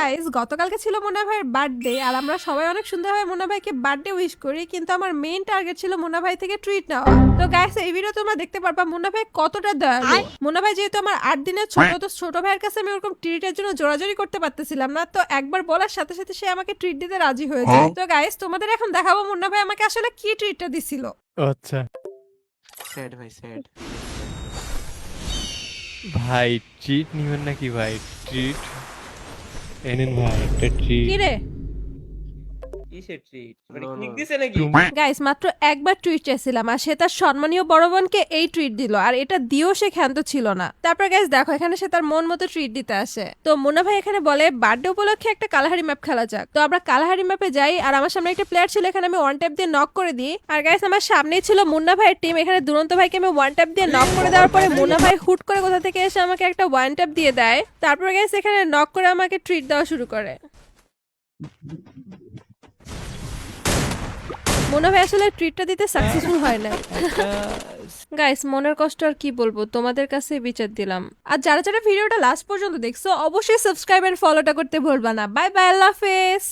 Guys গতকালকে ছিল মুন্না ভাইয়ের বার্থডে আর আমরা সবাই অনেক সুন্দরভাবে মুন্না ভাইকে বার্থডে উইশ করি, কিন্তু আমার মেইন টার্গেট ছিল মুন্না ভাই থেকে ট্রিট নেওয়া। তো গাইস এই ভিডিও তোমরা দেখতে পারবা মুন্না ভাই কতটা দয়ালু। মুন্না ভাই যেহেতু আমার 8 দিনের ছোট, তো ছোট ভাইয়ের কাছে আমি ওরকম ট্রিটের জন্য জোরাজোরি করতে পারতেছিলাম না, তো একবার বলার সাথে সাথে সে আমাকে ট্রিট দিতে রাজি হয়ে যায়। তো গাইস তোমাদের এখন দেখাবো মুন্না ভাই আমাকে আসলে কি ট্রিটটা দিছিল। আচ্ছা স্যাড ভাই স্যাড ভাই, ট্রিট নিবেন নাকি ভাই? ট্রিট এনেন ভাই, একটা ট্রিট। কি রে কিসের ট্রিট? মানে No, ক্লিক no. দিছে নাকি? গাইস মাত্র একবার ট্রিট চাইছিলাম আর সে তার সম্মানীয় বড় বোনকে এই ট্রিট দিল, আর এটা দিয়েও সে ক্ষান্ত ছিল না। তারপর গাইস দেখো এখানে সে তার মন মতো ট্রিট দিতে আসে। তো মুন্না ভাই এখানে বলে বার্থডে উপলক্ষে একটা কালাহারি ম্যাপ খেলা যাক। তো আমরা কালাহারি ম্যাপে যাই আর আমার সামনে একটা প্লেয়ার ছিল, এখানে আমি ওয়ান ট্যাপ দিয়ে নক করে দিই। আর গাইস আমার সামনেই ছিল মুন্না ভাইয়ের টিম, এখানে দুরন্ত ভাইকে আমি ওয়ান ট্যাপ দিয়ে নক করে দেওয়ার পরে মুন্না ভাই হুট করে কোথা থেকে এসে আমাকে একটা ওয়ান ট্যাপ দিয়ে দেয়। তারপর গাইস এখানে নক করে আমাকে ট্রিট দেওয়া শুরু করে। মুন্না ভাই আসলে ট্রিটটা দিতে সাকসেসফুল হয় না। গাইস মনের কষ্ট আর কি বলবো, তোমাদের কাছে বিচার দিলাম। আর যারা যারা ভিডিওটা লাস্ট পর্যন্ত দেখছো অবশ্যই সাবস্ক্রাইব এন্ড ফলোটা করতে ভুলবা না। বাই বাই, আল্লাহ হাফেজ।